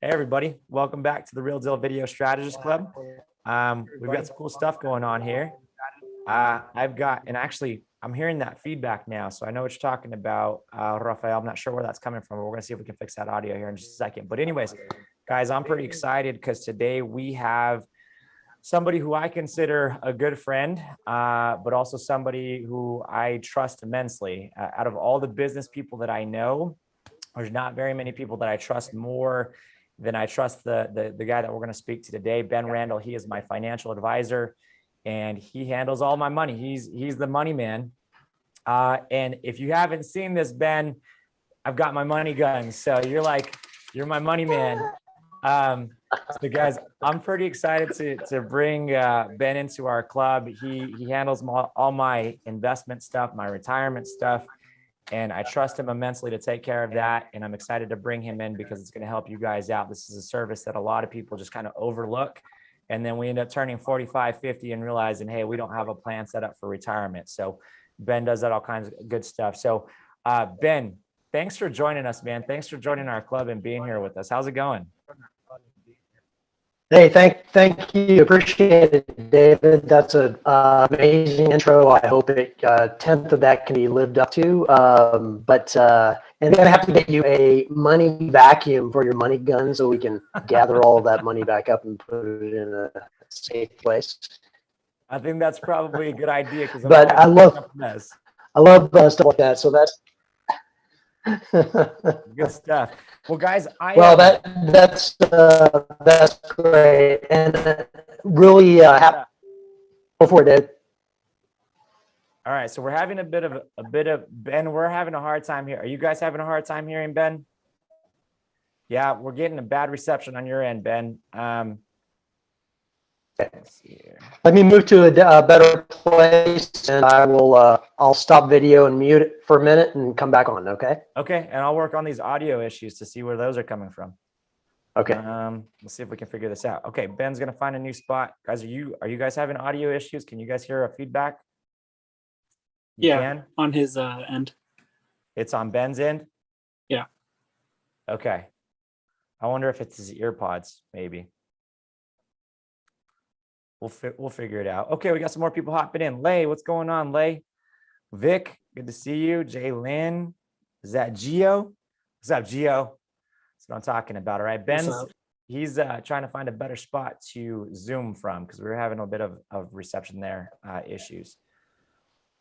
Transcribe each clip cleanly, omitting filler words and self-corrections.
Hey everybody, welcome back to the Real Deal Video Strategist Club. We've got some cool stuff going on here. I'm hearing that feedback now, so I know what you're talking about, Rafael. I'm not sure where that's coming from, but we're gonna see if we can fix that audio here in just a second. But anyways, guys, I'm pretty excited because today we have somebody who I consider a good friend, but also somebody who I trust immensely. Out of all the business people that I know, there's not very many people that I trust more than I trust the guy that we're going to speak to today, Ben Randle. He is my financial advisor, and he handles all my money. He's the money man. And if you haven't seen this, Ben, I've got my money gun. So you're my money man. So guys, I'm pretty excited to bring Ben into our club. He handles all my investment stuff, my retirement stuff. And I trust him immensely to take care of that. And I'm excited to bring him in because it's going to help you guys out. This is a service that a lot of people just kind of overlook. And then we end up turning 45, 50 and realizing, hey, we don't have a plan set up for retirement. So Ben does that, all kinds of good stuff. So Ben, thanks for joining us, man. Thanks for joining our club and being here with us. How's it going? Hey, thank you. Appreciate it, David. That's an amazing intro. I hope a tenth of that can be lived up to. And I'm gonna have to get you a money vacuum for your money gun so we can gather all of that money back up and put it in a safe place. I think that's probably a good idea because I love stuff like that. So that's good stuff. Well, guys, that's great, and really before Dave. All right, so we're having a bit of Ben. We're having a hard time here. Are you guys having a hard time hearing Ben? Yeah, we're getting a bad reception on your end, Ben. Let's see here. Let me move to a better place, and I'll stop video and mute it for a minute and come back on. Okay. Okay, and I'll work on these audio issues to see where those are coming from. Okay. Let's see if we can figure this out. Okay, Ben's gonna find a new spot. Guys, are you guys having audio issues? Can you guys hear a feedback? You can? On his end. It's on Ben's end? Yeah. Okay. I wonder if it's his ear pods, maybe. We'll figure it out. Okay, we got some more people hopping in. Lay, what's going on, Lay? Vic, good to see you. Jay Lynn, is that Gio? What's up, Gio? That's what I'm talking about. All right, he's trying to find a better spot to Zoom from because we were having a bit of reception there issues.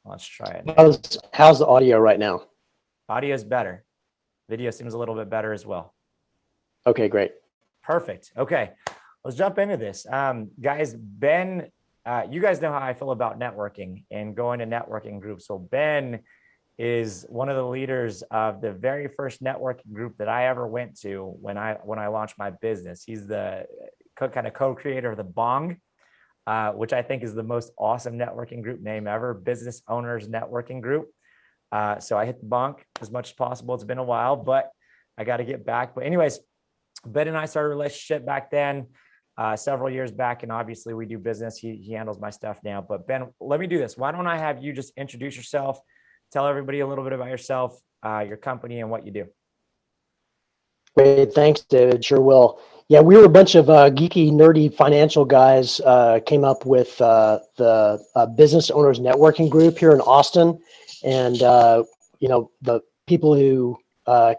Let's try it. How's the audio right now? Audio is better. Video seems a little bit better as well. Okay, great. Perfect. Okay. Let's jump into this. Guys, Ben, you guys know how I feel about networking and going to networking groups. So Ben is one of the leaders of the very first networking group that I ever went to when I launched my business. He's the kind of co-creator of the Bong, which I think is the most awesome networking group name ever, Business Owners Networking Group. So I hit the Bong as much as possible. It's been a while, but I got to get back. But anyways, Ben and I started a relationship back then. Several years back, and obviously we do business. He handles my stuff now. But Ben, let me do this. Why don't I have you just introduce yourself, tell everybody a little bit about yourself, your company, and what you do. Great, thanks, David. Sure will. Yeah, we were a bunch of geeky, nerdy financial guys. Came up with the Business Owners Networking Group here in Austin, and the people who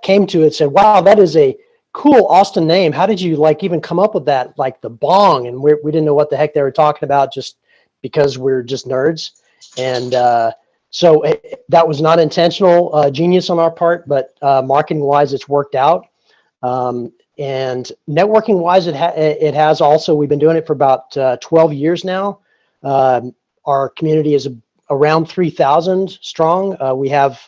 came to it said, "Wow, that is a cool Austin name. How did you even come up with that, like the Bong?" And we didn't know what the heck they were talking about just because we're just nerds. And so that was not intentional genius on our part, but marketing wise, it's worked out. And networking wise, it has also. We've been doing it for about 12 years now. Our community is around 3,000 strong. We have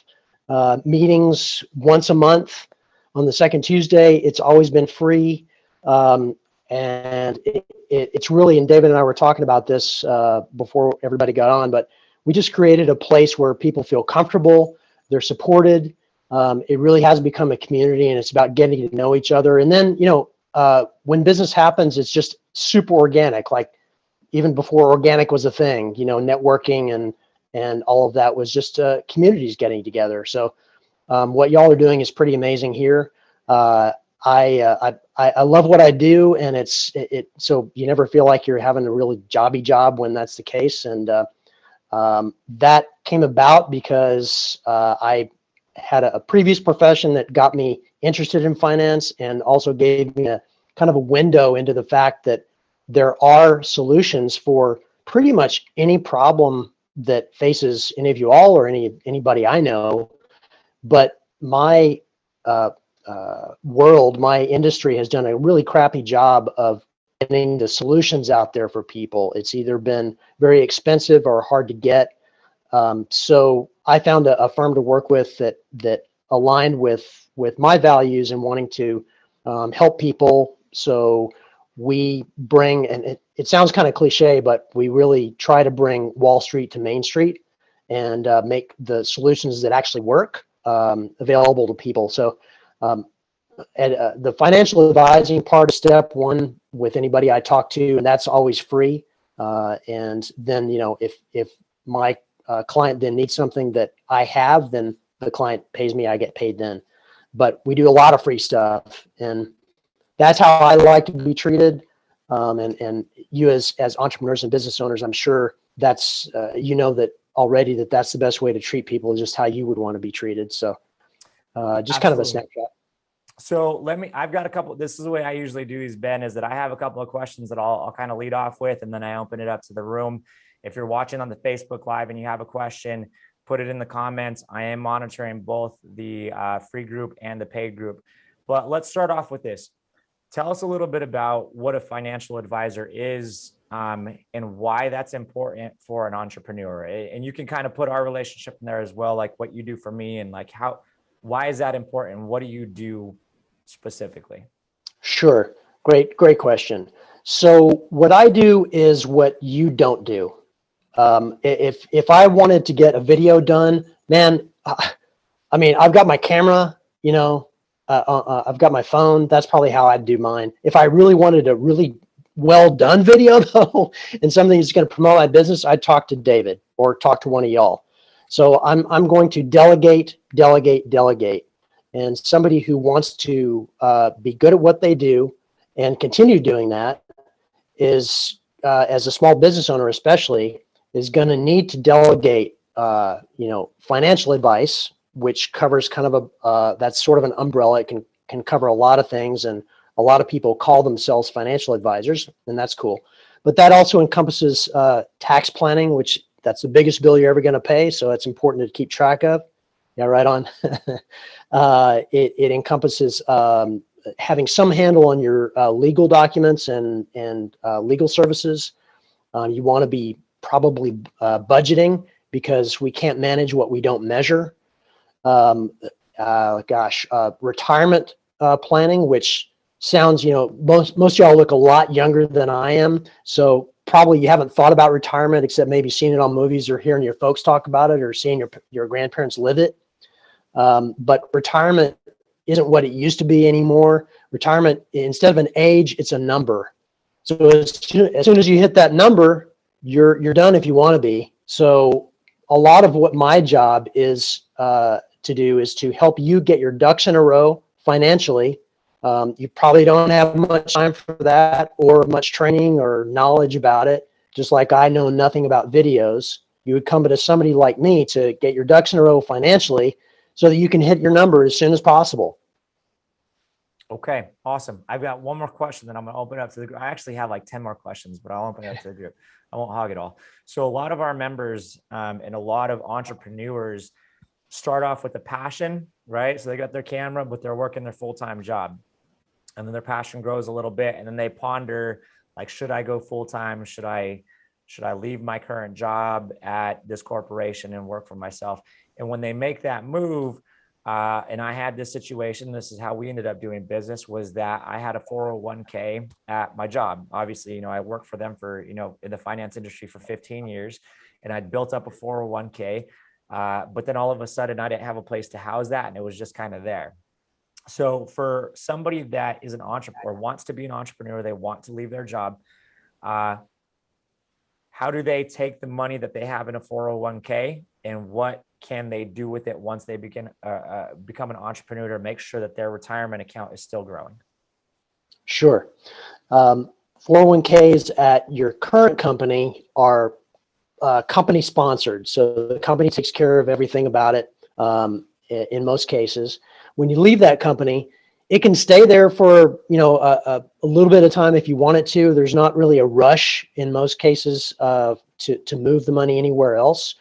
meetings once a month. On the second Tuesday, it's always been free. And it's really, and David and I were talking about this before everybody got on, but we just created a place where people feel comfortable, they're supported. It really has become a community, and it's about getting to know each other. And then, when business happens, it's just super organic. Like even before organic was a thing, networking and all of that was just communities getting together. So what y'all are doing is pretty amazing here. I I love what I do, and so you never feel like you're having a really jobby job when that's the case. And that came about because I had a previous profession that got me interested in finance, and also gave me a kind of a window into the fact that there are solutions for pretty much any problem that faces any of you all or anybody I know. But my my industry has done a really crappy job of getting the solutions out there for people. It's either been very expensive or hard to get. So I found a firm to work with that aligned with my values and wanting to help people. So we bring, and it sounds kind of cliche, but we really try to bring Wall Street to Main Street and make the solutions that actually work available to people. So the financial advising part is step one with anybody I talk to, and that's always free. And then, if my client then needs something that I have, then the client pays me, I get paid then. But we do a lot of free stuff, and that's how I like to be treated. And you as entrepreneurs and business owners, I'm sure that's, that already, that's the best way to treat people, is just how you would want to be treated. So just kind of a snapshot. So I've got a couple, this is the way I usually do these, Ben, is that I have a couple of questions that I'll kind of lead off with, and then I open it up to the room. If you're watching on the Facebook Live and you have a question, put it in the comments. I am monitoring both the free group and the paid group. But let's start off with this. Tell us a little bit about what a financial advisor is, and why that's important for an entrepreneur. And you can kind of put our relationship in there as well, like what you do for me, and like why is that important? What do you do specifically? Sure. Great question. So what I do is what you don't do. If I wanted to get a video done, man, I've got my camera, I've got my phone. That's probably how I'd do mine. If I really wanted a really well done video though, and something that's going to promote my business, I'd talk to David or talk to one of y'all. So I'm going to delegate. And somebody who wants to be good at what they do and continue doing that is, as a small business owner especially, is going to need to delegate, financial advice, which covers kind of that's sort of an umbrella. It can cover a lot of things, and a lot of people call themselves financial advisors, and that's cool. But that also encompasses tax planning, which that's the biggest bill you're ever going to pay. So it's important to keep track of. Yeah, right on. It encompasses having some handle on your legal documents and legal services. You want to be probably budgeting, because we can't manage what we don't measure. Retirement planning, which sounds, most of y'all look a lot younger than I am. So probably you haven't thought about retirement, except maybe seeing it on movies or hearing your folks talk about it or seeing your grandparents live it. But retirement isn't what it used to be anymore. Retirement, instead of an age, it's a number. So as soon as you hit that number, you're done if you want to be. So a lot of what my job is to do is to help you get your ducks in a row financially. You probably don't have much time for that or much training or knowledge about it. Just like I know nothing about videos, you would come to somebody like me to get your ducks in a row financially so that you can hit your number as soon as possible. Okay, awesome. I've got one more question that I'm going to open up to the group. I actually have like 10 more questions, but I'll open it up to the group. I won't hog it all. So a lot of our members and a lot of entrepreneurs start off with a passion, right? So they got their camera, but they're working their full-time job. And then their passion grows a little bit. And then they ponder, like, should I go full-time? Should I leave my current job at this corporation and work for myself? And when they make that move, and I had this situation, this is how we ended up doing business, was that I had a 401k at my job. Obviously, I worked for them for, in the finance industry for 15 years, and I'd built up a 401k. But then all of a sudden I didn't have a place to house that, and it was just kind of there. So for somebody that is an entrepreneur, wants to be an entrepreneur, they want to leave their job, how do they take the money that they have in a 401k, and what can they do with it once they become an entrepreneur to make sure that their retirement account is still growing? Sure. 401ks at your current company are company sponsored. So the company takes care of everything about it in most cases. When you leave that company, it can stay there for, a little bit of time if you want it to. There's not really a rush in most cases to move the money anywhere else.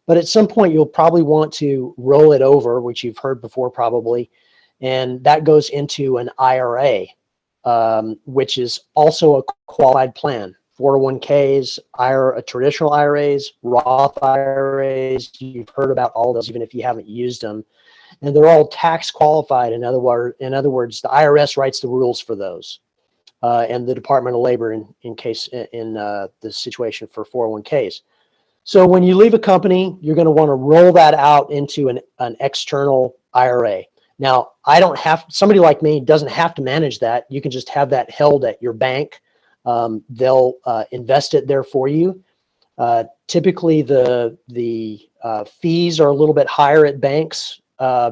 But at some point, you'll probably want to roll it over, which you've heard before probably. And that goes into an IRA, which is also a qualified plan. 401ks, traditional IRAs, Roth IRAs. You've heard about all those, even if you haven't used them. And they're all tax qualified. In other words, the IRS writes the rules for those, and the Department of Labor in the situation for 401ks. So when you leave a company, you're going to want to roll that out into an external IRA. Now, somebody like me doesn't have to manage that. You can just have that held at your bank. They'll invest it there for you. Typically, the fees are a little bit higher at banks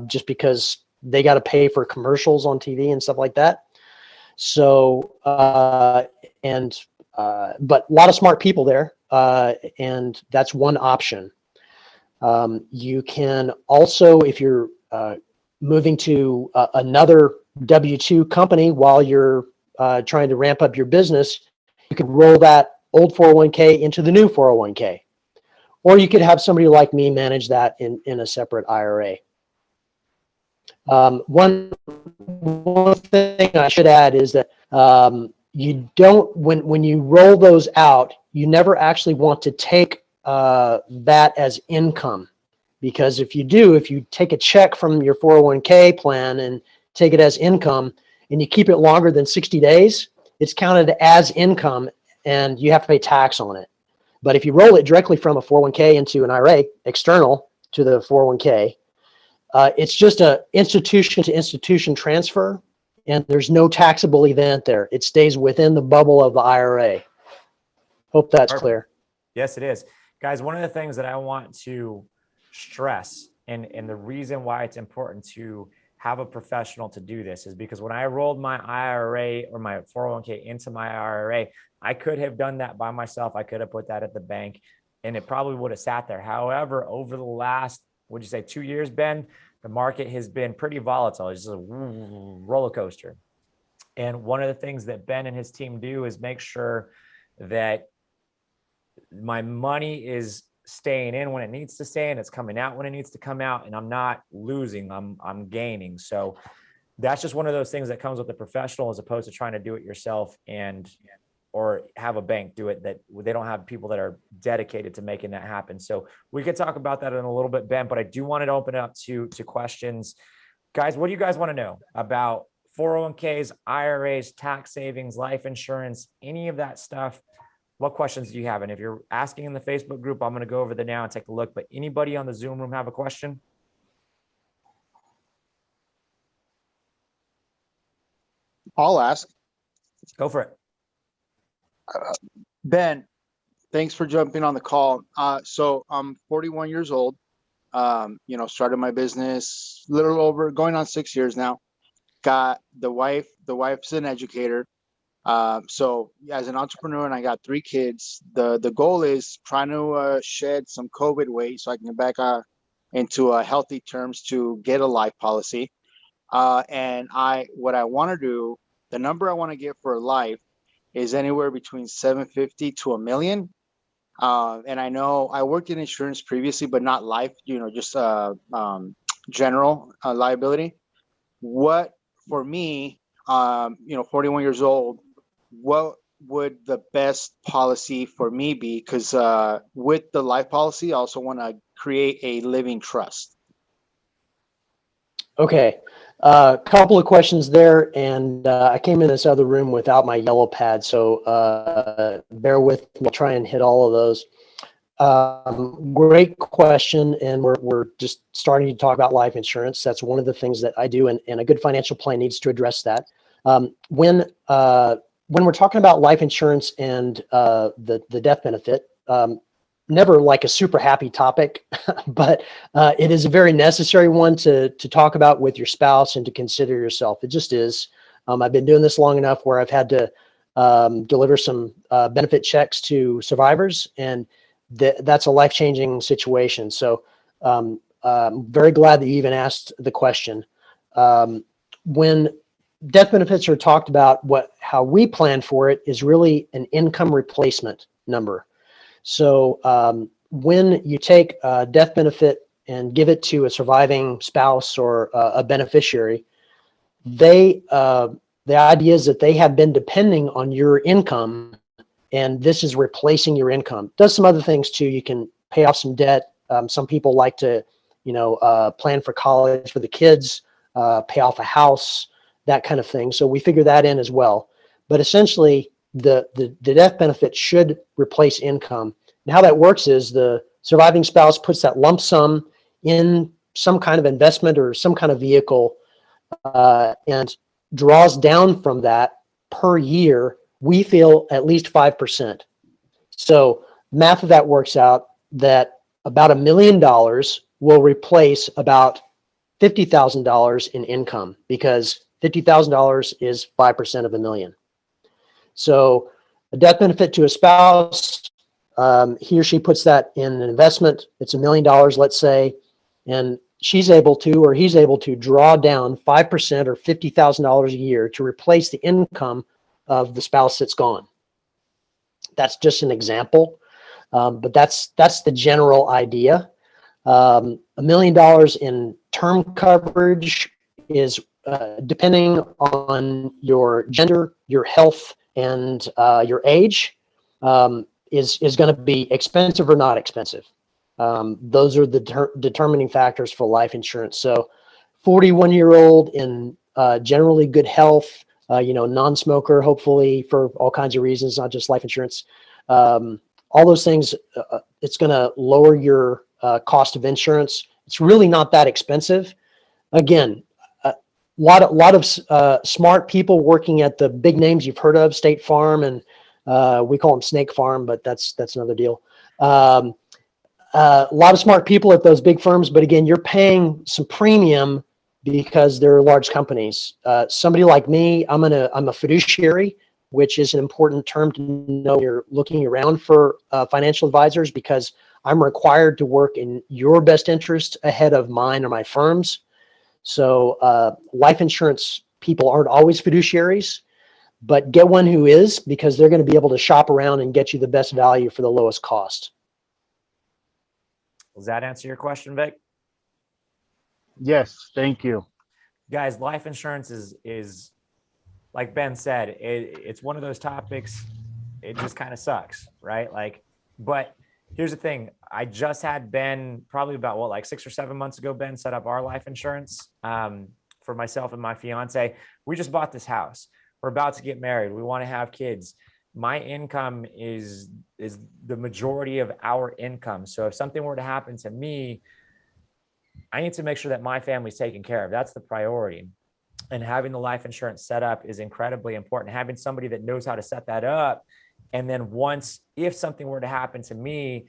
just because they got to pay for commercials on TV and stuff like that. So, but a lot of smart people there, and that's one option. You can also, if you're moving to another W-2 company while you're trying to ramp up your business, you could roll that old 401k into the new 401k. Or you could have somebody like me manage that in a separate IRA. One thing I should add is that you don't, when you roll those out, you never actually want to take that as income. Because if you take a check from your 401k plan and take it as income and you keep it longer than 60 days, it's counted as income and you have to pay tax on it. But if you roll it directly from a 401k into an IRA external to the 401k, it's just a institution to institution transfer and there's no taxable event there. It stays within the bubble of the IRA. Hope that's clear. Yes, it is. Guys, one of the things that I want to stress and the reason why it's important to have a professional to do this is because when I rolled my IRA or my 401k into my IRA, I could have done that by myself. I could have put that at the bank and it probably would have sat there. However, over the last, would you say 2 years, Ben, the market has been pretty volatile. It's just a roller coaster. And one of the things that Ben and his team do is make sure that my money is staying in when it needs to stay in, it's coming out when it needs to come out, and I'm not losing, I'm gaining. So that's just one of those things that comes with a professional as opposed to trying to do it yourself or have a bank do it, that they don't have people that are dedicated to making that happen. So we could talk about that in a little bit, Ben, but I do want to open it up to questions. Guys, what do you guys want to know about 401ks, IRAs, tax savings, life insurance, any of that stuff? What questions do you have? And if you're asking in the Facebook group, I'm going to go over there now and take a look. But anybody on the Zoom room have a question? I'll ask. Go for it. Ben, thanks for jumping on the call. So I'm 41 years old. Started my business a little over, going on 6 years now. Got the wife. The wife's an educator. So as an entrepreneur, and I got 3 kids, the goal is trying to shed some COVID weight so I can get back into healthy terms to get a life policy. And what I want to do, the number I want to get for life is anywhere between 750 to $1 million. And I know I worked in insurance previously, but not life, just general liability. What for me, 41 years old, what would the best policy for me be? Because with the life policy, I also want to create a living trust. Okay. A couple of questions there. And I came in this other room without my yellow pad. So bear with me. I'll try and hit all of those. Great question. And we're just starting to talk about life insurance. That's one of the things that I do. And a good financial plan needs to address that. When we're talking about life insurance and the death benefit, never like a super happy topic, but it is a very necessary one to talk about with your spouse and to consider yourself. It just is. I've been doing this long enough where I've had to deliver some benefit checks to survivors, and that's a life-changing situation. So I'm very glad that you even asked the question. When death benefits are talked about, how we plan for it is really an income replacement number. So when you take a death benefit and give it to a surviving spouse or a beneficiary, the idea is that they have been depending on your income, and this is replacing your income. Does some other things too. You can pay off some debt. Some people like to, plan for college for the kids, pay off a house, that kind of thing. So we figure that in as well. But essentially, the death benefit should replace income. And how that works is the surviving spouse puts that lump sum in some kind of investment or some kind of vehicle, and draws down from that per year. We feel at least 5%. So math of that works out that about $1 million will replace about $50,000 in income, because $50,000 is 5% of $1 million. So a death benefit to a spouse, he or she puts that in an investment. It's $1 million, let's say, and she's able to, or he's able to, draw down 5% or $50,000 a year to replace the income of the spouse that's gone. That's just an example, but that's the general idea. $1 million in term coverage is, depending on your gender, your health, and your age, is going to be expensive or not expensive. Those are the determining factors for life insurance. So 41-year-old in generally good health, non-smoker, hopefully, for all kinds of reasons, not just life insurance. All those things, it's going to lower your cost of insurance. It's really not that expensive. Again, a lot of smart people working at the big names you've heard of, State Farm, and we call them Snake Farm, but that's another deal. A lot of smart people at those big firms, but again, you're paying some premium because they're large companies. Somebody like me, I'm a fiduciary, which is an important term to know. You're looking around for financial advisors, because I'm required to work in your best interest ahead of mine or my firm's. So life insurance people aren't always fiduciaries, but get one who is, because they're going to be able to shop around and get you the best value for the lowest cost. Does that answer your question, Vic? Yes, thank you. Guys, life insurance is like Ben said, it's one of those topics. It just kind of sucks, right? But here's the thing. I just had Ben probably about 6 or 7 months ago, Ben set up our life insurance for myself and my fiance. We just bought this house. We're about to get married. We want to have kids. My income is the majority of our income. So if something were to happen to me, I need to make sure that my family's taken care of. That's the priority. And having the life insurance set up is incredibly important. Having somebody that knows how to set that up. And then if something were to happen to me,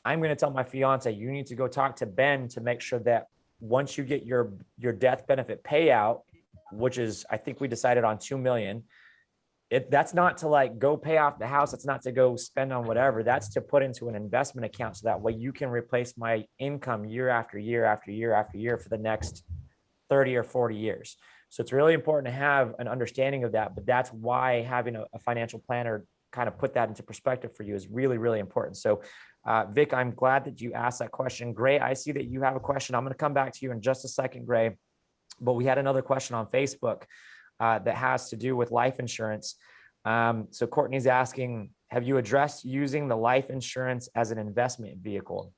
I'm going to tell my fiance, you need to go talk to Ben to make sure that once you get your death benefit payout, which is, I think we decided on $2 million. That's not to go pay off the house. That's not to go spend on whatever. That's to put into an investment account. So that way you can replace my income year after year after year after year for the next 30 or 40 years. So it's really important to have an understanding of that. But that's why having a financial planner kind of put that into perspective for you is really, really important. So Vic, I'm glad that you asked that question. Gray, I see that you have a question. I'm going to come back to you in just a second, Gray. But we had another question on Facebook that has to do with life insurance. So Courtney's asking, have you addressed using the life insurance as an investment vehicle?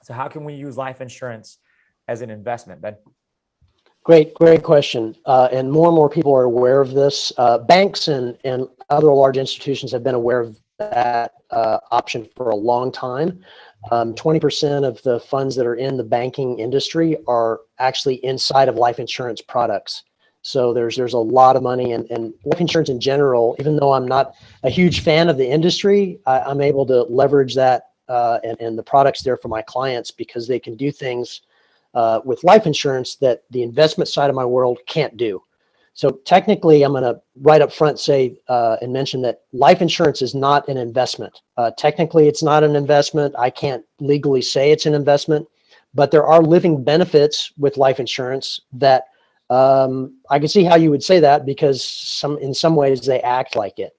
So how can we use life insurance as an investment, Ben? Great question. And more people are aware of this. Banks and other large institutions have been aware of that option for a long time. 20% of the funds that are in the banking industry are actually inside of life insurance products. So there's a lot of money, and life insurance in general, even though I'm not a huge fan of the industry, I'm able to leverage that and the products there for my clients, because they can do things with life insurance that the investment side of my world can't do. So technically, I'm going to right up front say and mention that life insurance is not an investment. Technically, it's not an investment. I can't legally say it's an investment, but there are living benefits with life insurance that I can see how you would say that, because in some ways they act like it.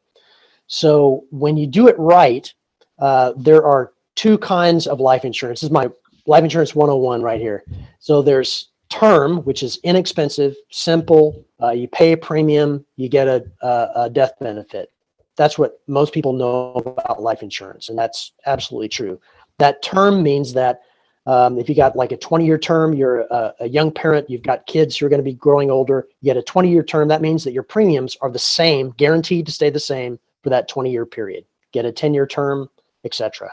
So when you do it right, there are two kinds of life insurance. This is my life insurance 101 right here. So there's term, which is inexpensive, simple. You pay a premium, you get a death benefit. That's what most people know about life insurance, and that's absolutely true. That term means that if you got like a 20-year term, you're a young parent, you've got kids who are going to be growing older, you get a 20-year term, that means that your premiums are the same, guaranteed to stay the same for that 20-year period. Get a 10-year term, etc.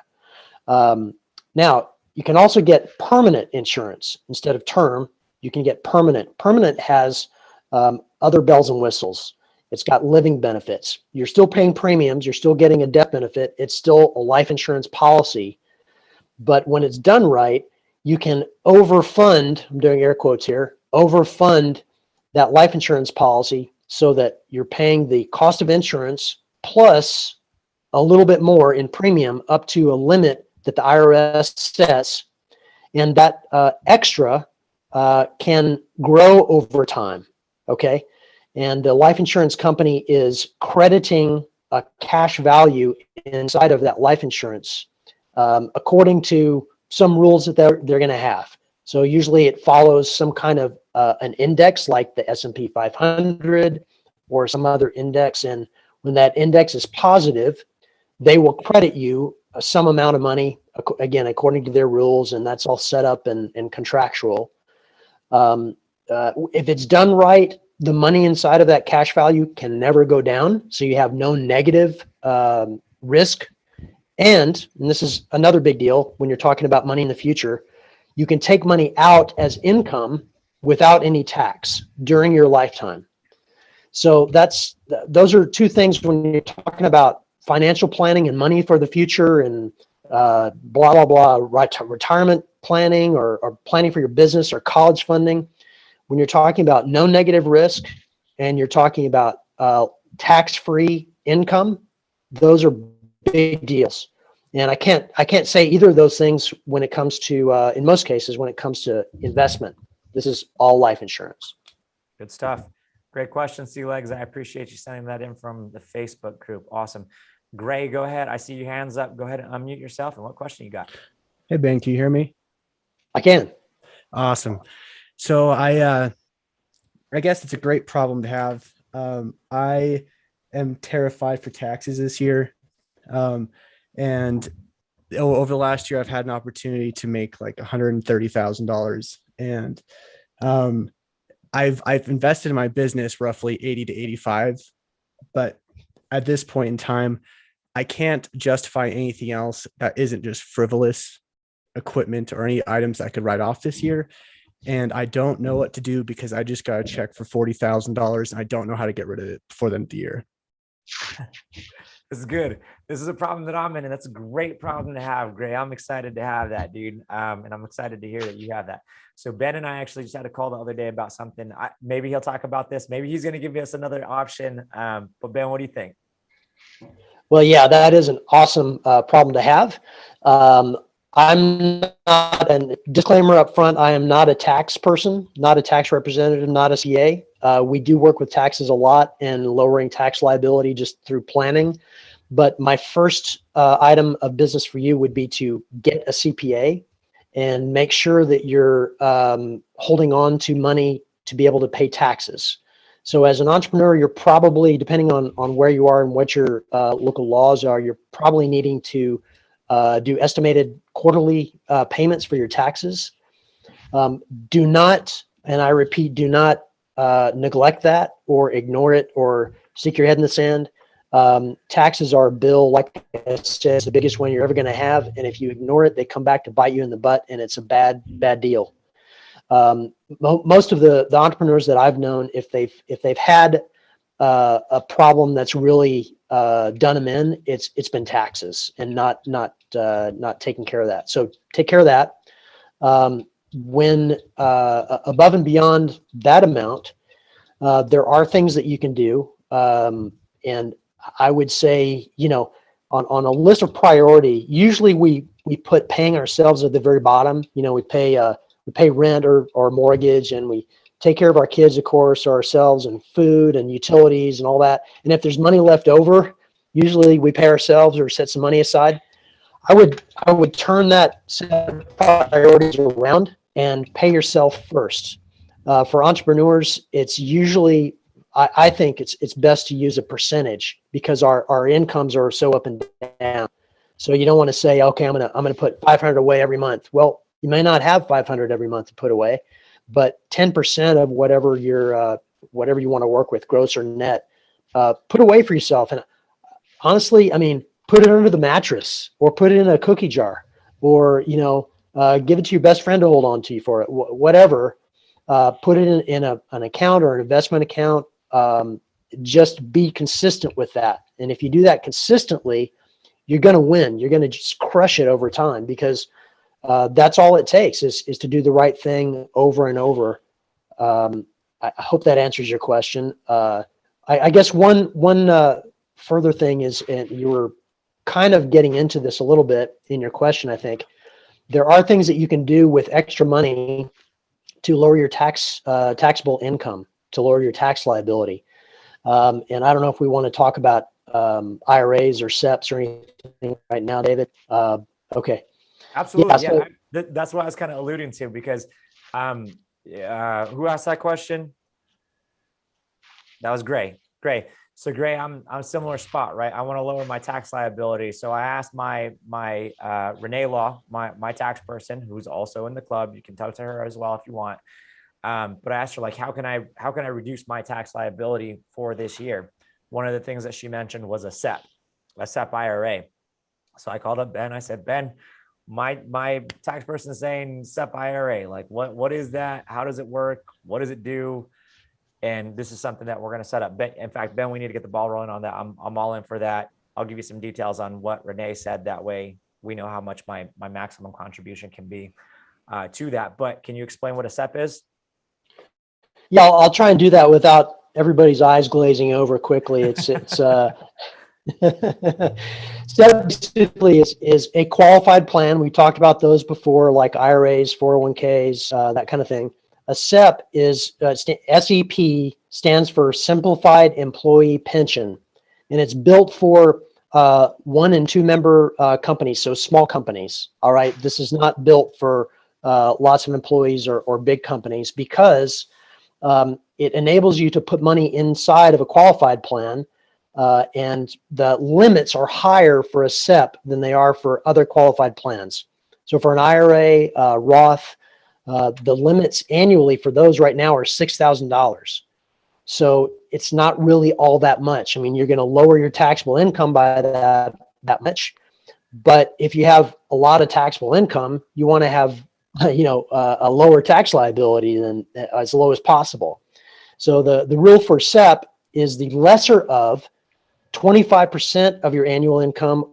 Now, you can also get permanent insurance instead of term. You can get permanent. Permanent has other bells and whistles. It's got living benefits. You're still paying premiums. You're still getting a death benefit. It's still a life insurance policy. But when it's done right, you can overfund, I'm doing air quotes here, overfund that life insurance policy so that you're paying the cost of insurance plus a little bit more in premium up to a limit that the IRS sets. And that extra can grow over time, okay? And the life insurance company is crediting a cash value inside of that life insurance according to some rules that they're going to have. So usually it follows some kind of an index like the S&P 500 or some other index. And when that index is positive, they will credit you some amount of money, again, according to their rules, and that's all set up and contractual. If it's done right, the money inside of that cash value can never go down. So you have no negative risk. And this is another big deal when you're talking about money in the future, you can take money out as income without any tax during your lifetime. So those are two things when you're talking about financial planning and money for the future and blah, blah, blah, retirement planning or planning for your business or college funding. When you're talking about no negative risk and you're talking about tax-free income, those are big deals. And I can't say either of those things when it comes to, in most cases, when it comes to investment. This is all life insurance. Good stuff. Great question, Sea-Legs. I appreciate you sending that in from the Facebook group. Awesome. Gray, go ahead. I see your hands up. Go ahead and unmute yourself. And what question you got? Hey, Ben, can you hear me? I can. Awesome. So I guess it's a great problem to have. I am terrified for taxes this year. And over the last year, I've had an opportunity to make like $130,000. And I've invested in my business roughly 80 to 85. But at this point in time, I can't justify anything else that isn't just frivolous equipment or any items I could write off this year. And I don't know what to do because I just got a check for $40,000 and I don't know how to get rid of it before the end of the year. This is good. This is a problem that I'm in, and that's a great problem to have, Gray. I'm excited to have that, dude. And I'm excited to hear that you have that. So Ben and I actually just had a call the other day about something. Maybe he'll talk about this. Maybe he's going to give us another option. But Ben, what do you think? Well, yeah, that is an awesome problem to have. I'm not, and disclaimer up front, I am not a tax person, not a tax representative, not a CA. We do work with taxes a lot and lowering tax liability just through planning. But my first item of business for you would be to get a CPA and make sure that you're holding on to money to be able to pay taxes. So as an entrepreneur, you're probably, depending on where you are and what your local laws are, you're probably needing to do estimated quarterly payments for your taxes. Do not, and I repeat, do not neglect that or ignore it or stick your head in the sand. Taxes are a bill, like I said, it's the biggest one you're ever going to have. And if you ignore it, they come back to bite you in the butt, and it's a bad deal. Most of the entrepreneurs that I've known, if they've had a problem that's really done them in, it's been taxes and not taking care of that. So take care of that. When above and beyond that amount, There are things that you can do. And I would say, on a list of priority, usually we put paying ourselves at the very bottom. We pay rent or mortgage, and we take care of our kids, of course, or ourselves, and food and utilities and all that. And if there's money left over, usually we pay ourselves or set some money aside. I would turn that set of priorities around and pay yourself first. For entrepreneurs, it's usually, I think it's best to use a percentage, because our incomes are so up and down. So you don't want to say, okay, I'm gonna put 500 away every month. Well, you may not have 500 every month to put away, but 10% of whatever whatever you want to work with, gross or net, put away for yourself. And honestly, I mean, put it under the mattress, or put it in a cookie jar, or give it to your best friend to hold on to you for it. Whatever. Put it in an account or an investment account. Just be consistent with that. And if you do that consistently, you're going to win. You're going to just crush it over time, because that's all it takes is to do the right thing over and over. I hope that answers your question. I guess one further thing is, and you were kind of getting into this a little bit in your question, I think, there are things that you can do with extra money to lower your taxable income, to lower your tax liability. And I don't know if we want to talk about IRAs or SEPs or anything right now, David. Okay. Absolutely. Yeah. That's what I was kind of alluding to, because who asked that question? That was Gray. So Gray, I'm a similar spot, right? I want to lower my tax liability. So I asked my Renee Law, my tax person, who's also in the club. You can talk to her as well if you want. But I asked her, like, how can I reduce my tax liability for this year? One of the things that she mentioned was a SEP IRA. So I called up Ben. I said, Ben, my tax person is saying SEP IRA. Like, what is that? How does it work? What does it do? And this is something that we're going to set up. In fact, Ben, we need to get the ball rolling on that. I'm all in for that. I'll give you some details on what Renee said. That way we know how much my maximum contribution can be to that. But can you explain what a SEP is? Yeah, I'll try and do that without everybody's eyes glazing over quickly. It's SEP basically is a qualified plan. We talked about those before, like IRAs, 401ks, that kind of thing. A SEP is SEP stands for Simplified Employee Pension, and it's built for 1 and 2 member companies, so small companies. All right, this is not built for lots of employees or big companies, because it enables you to put money inside of a qualified plan, and the limits are higher for a SEP than they are for other qualified plans. So for an IRA, Roth, the limits annually for those right now are $6,000. So it's not really all that much. I mean, you're going to lower your taxable income by that much. But if you have a lot of taxable income, you want to have, a lower tax liability than as low as possible. So the rule for SEP is the lesser of 25% of your annual income,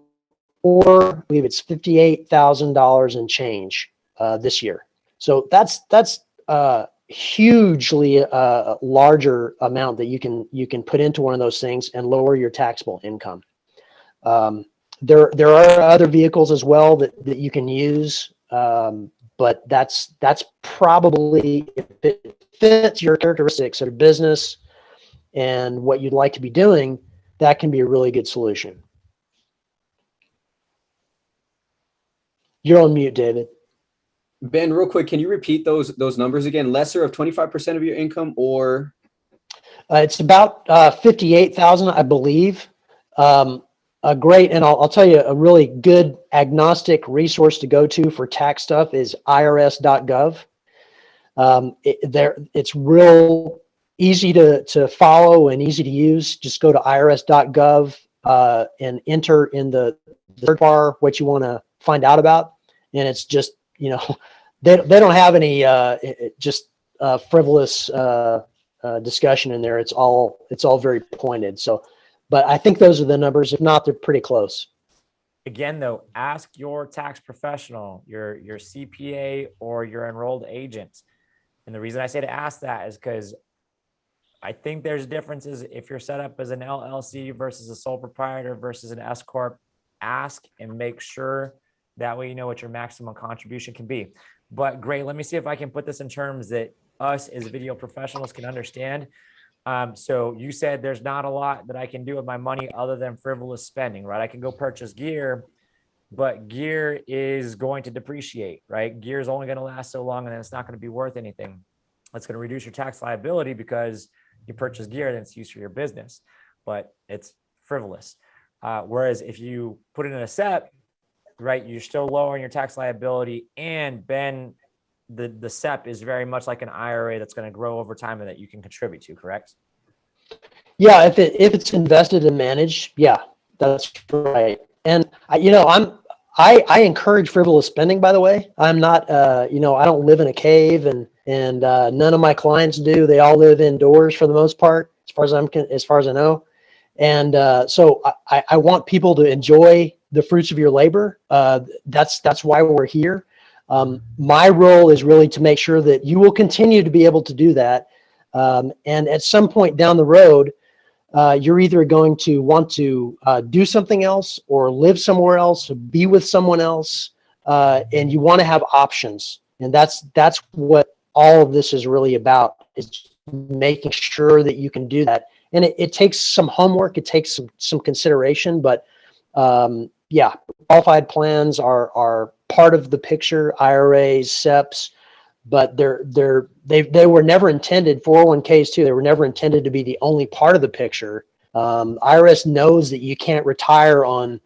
or I believe it's $58,000 and change this year. So that's hugely larger amount that you can put into one of those things and lower your taxable income. There are other vehicles as well that you can use, but that's probably, if it fits your characteristics of your business and what you'd like to be doing, that can be a really good solution. You're on mute, David. Ben, real quick, can you repeat those numbers again? Lesser of 25% of your income, or? It's about 58,000, I believe. Great, and I'll tell you, a really good agnostic resource to go to for tax stuff is irs.gov. It's real easy to follow and easy to use. Just go to irs.gov and enter in the third bar what you want to find out about, and it's just, they don't have any frivolous discussion in there. It's all very pointed. So, but I think those are the numbers. If not, they're pretty close. Again, though, ask your tax professional, your CPA, or your enrolled agent. And the reason I say to ask that is because I think there's differences if you're set up as an LLC versus a sole proprietor versus an S corp. Ask and make sure that way you know what your maximum contribution can be. But great, let me see if I can put this in terms that us as video professionals can understand. So you said there's not a lot that I can do with my money other than frivolous spending, right? I can go purchase gear, but gear is going to depreciate, right? Gear is only going to last so long and then it's not going to be worth anything. It's going to reduce your tax liability because you purchase gear and it's used for your business, but it's frivolous. Whereas if you put it in a SEP, right, you're still lowering your tax liability, and Ben, the SEP is very much like an IRA that's going to grow over time and that you can contribute to, correct? Yeah, if it's invested and managed, yeah, that's right. And I encourage frivolous spending, by the way. I'm not I don't live in a cave, and none of my clients do. They all live indoors for the most part, as far as I know. And so I want people to enjoy the fruits of your labor. That's why we're here. My role is really to make sure that you will continue to be able to do that. And at some point down the road, you're either going to want to do something else or live somewhere else, or be with someone else, and you want to have options. And that's what all of this is really about, is making sure that you can do that. And it takes some homework, it takes some consideration, but yeah, qualified plans are part of the picture, IRAs, SEPs, but they were never intended, 401ks too, they were never intended to be the only part of the picture. IRS knows that you can't retire on,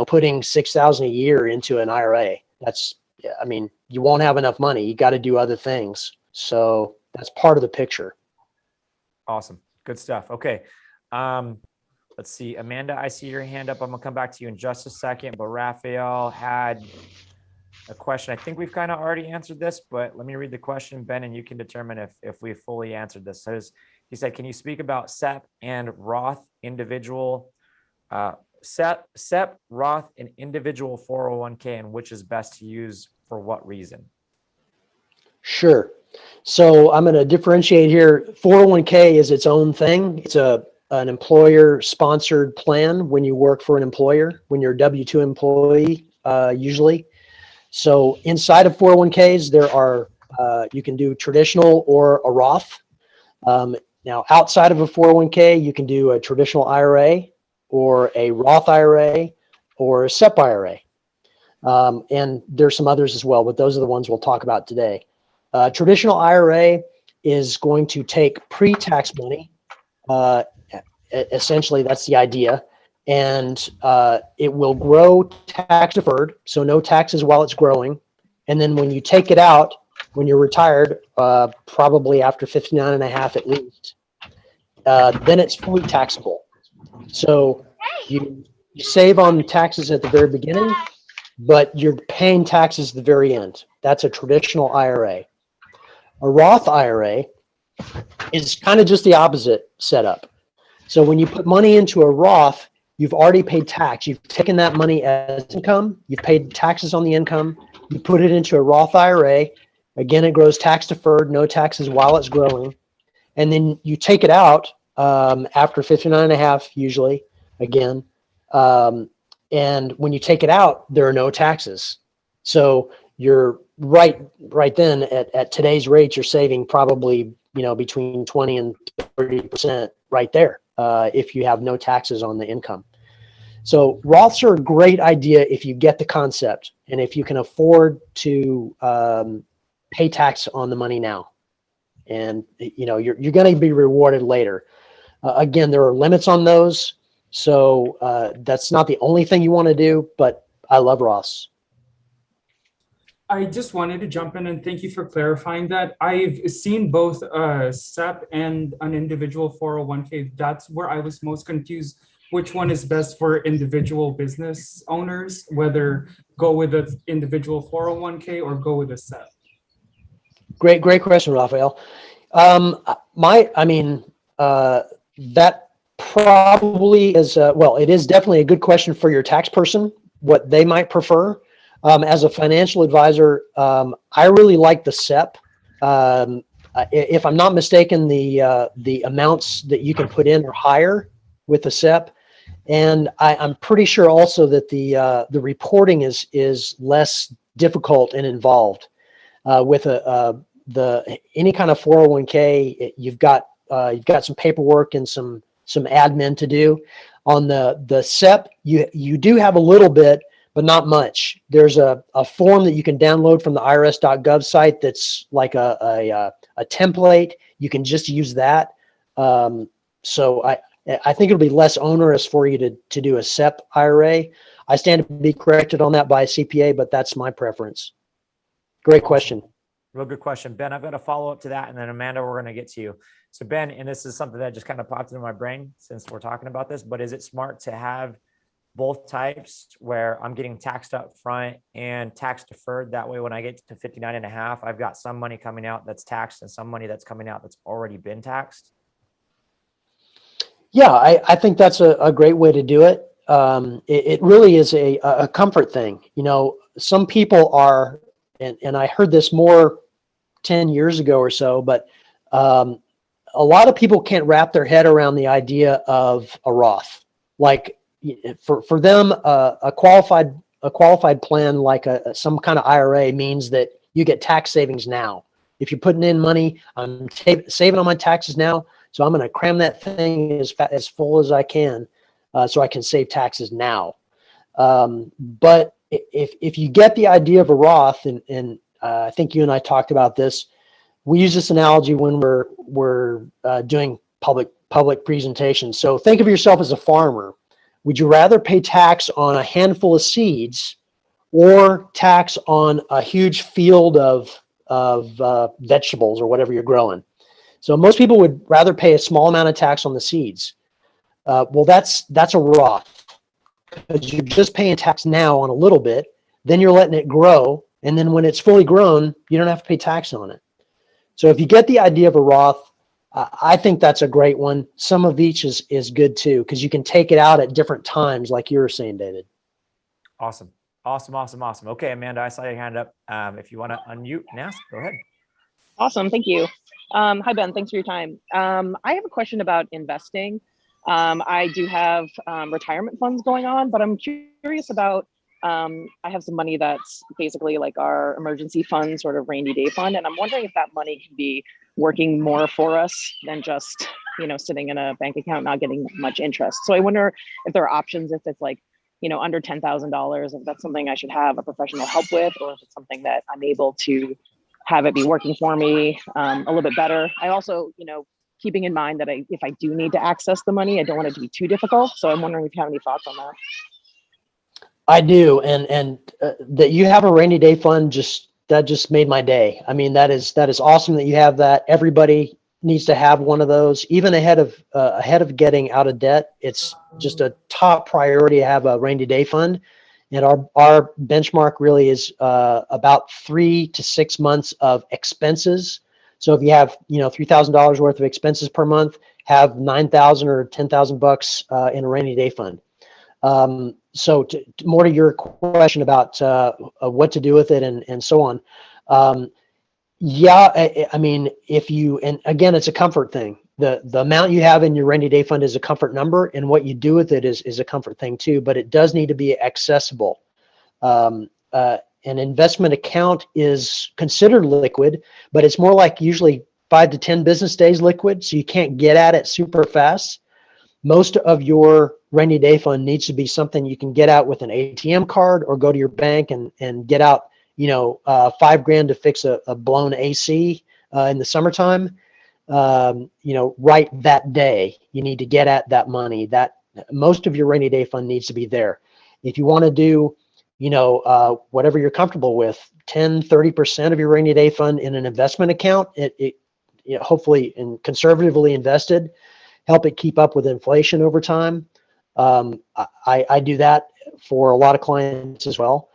putting $6,000 a year into an IRA. You won't have enough money. You got to do other things. So that's part of the picture. Awesome. Good stuff. Okay. Let's see. Amanda, I see your hand up. I'm gonna come back to you in just a second, but Raphael had a question. I think we've kind of already answered this, but let me read the question, Ben, and you can determine if we fully answered this. So he said, can you speak about SEP and Roth individual, SEP, Roth, and individual 401k, and which is best to use for what reason? Sure. So I'm going to differentiate here. 401k is its own thing. It's an employer-sponsored plan when you work for an employer, when you're a W-2 employee, usually. So inside of 401ks, there are you can do traditional or a Roth. Now, outside of a 401k, you can do a traditional IRA or a Roth IRA or a SEP IRA. And there's some others as well, but those are the ones we'll talk about today. Traditional IRA is going to take pre-tax money. Essentially, that's the idea. And it will grow tax deferred, so no taxes while it's growing. And then when you take it out, when you're retired, probably after 59 and a half at least, then it's fully taxable. So you save on taxes at the very beginning, but you're paying taxes at the very end. That's a traditional IRA. A Roth IRA is kind of just the opposite setup. So when you put money into a Roth, you've already paid tax. You've taken that money as income. You've paid taxes on the income. You put it into a Roth IRA. Again, it grows tax deferred, no taxes while it's growing. And then you take it out after 59 and a half, usually, again. And when you take it out, there are no taxes. So you're right then at today's rates, you're saving probably, between 20 and 30% right there if you have no taxes on the income. So Roths are a great idea if you get the concept and if you can afford to pay tax on the money now. And you're going to be rewarded later. Again, there are limits on those. So that's not the only thing you want to do, but I love Roths. I just wanted to jump in and thank you for clarifying that. I've seen both SEP and an individual 401k. That's where I was most confused. Which one is best for individual business owners, whether go with an individual 401k or go with a SEP? Great question, Raphael. That probably is, it is definitely a good question for your tax person, what they might prefer. As a financial advisor, I really like the SEP. If I'm not mistaken, the amounts that you can put in are higher with the SEP. And I'm pretty sure also that the reporting is less difficult and involved. With any kind of 401k, you've got some paperwork and some admin to do. On the SEP, you do have a little bit, but not much. There's a form that you can download from the irs.gov site that's like a template. You can just use that. So I think it'll be less onerous for you to do a SEP IRA. I stand to be corrected on that by a CPA, but that's my preference. Great question. Real good question. Ben, I've got a follow-up to that, and then Amanda, we're going to get to you. So Ben, and this is something that just kind of popped into my brain since we're talking about this, but is it smart to have both types where I'm getting taxed up front and tax deferred? That way, when I get to 59 and a half, I've got some money coming out that's taxed and some money that's coming out that's already been taxed. Yeah, I think that's a great way to do it. It really is a comfort thing. You know, some people are, and I heard this more 10 years ago or so, but a lot of people can't wrap their head around the idea of a Roth. Like for them, a qualified plan like some kind of IRA means that you get tax savings now. If you're putting in money, I'm saving on my taxes now, so I'm going to cram that thing as full as I can, so I can save taxes now. But if you get the idea of a Roth, and I think you and I talked about this, we use this analogy when we're doing public presentations. So think of yourself as a farmer. Would you rather pay tax on a handful of seeds or tax on a huge field of vegetables or whatever you're growing? So most people would rather pay a small amount of tax on the seeds. Well, that's a Roth, because you're just paying tax now on a little bit, then you're letting it grow, and then when it's fully grown, you don't have to pay tax on it. So if you get the idea of a Roth, I think that's a great one. Some of each is good too, because you can take it out at different times, like you were saying, David. Awesome. Okay, Amanda, I saw your hand up. If you want to unmute and ask, go ahead. Awesome. Thank you. Hi, Ben. Thanks for your time. I have a question about investing. I do have retirement funds going on, but I'm curious about, I have some money that's basically like our emergency fund, sort of rainy day fund. And I'm wondering if that money can be working more for us than just, sitting in a bank account, not getting much interest. So I wonder if there are options, if it's like, under $10,000, if that's something I should have a professional help with, or if it's something that I'm able to have it be working for me a little bit better. I also, keeping in mind that if I do need to access the money, I don't want it to be too difficult. So I'm wondering if you have any thoughts on that. I do, and that you have a rainy day fund that just made my day. I mean, that is awesome that you have that. Everybody needs to have one of those, even ahead of getting out of debt. It's just a top priority to have a rainy day fund. And our benchmark really is about 3 to 6 months of expenses. So if you have $3,000 worth of expenses per month, have $9,000 or $10,000 in a rainy day fund. So more to your question about what to do with it and so on. I mean, and again, it's a comfort thing. The amount you have in your rainy day fund is a comfort number, and what you do with it is a comfort thing too, but it does need to be accessible. An investment account is considered liquid, but it's more like usually 5 to 10 business days liquid, so you can't get at it super fast. Most of your rainy day fund needs to be something you can get out with an ATM card or go to your bank and get out, $5,000 to fix a blown AC in the summertime. Right that day, you need to get at that money. That most of your rainy day fund needs to be there. If you want to do, whatever you're comfortable with, 10, 30% of your rainy day fund in an investment account, it hopefully and conservatively invested, help it keep up with inflation over time. I do that for a lot of clients as well.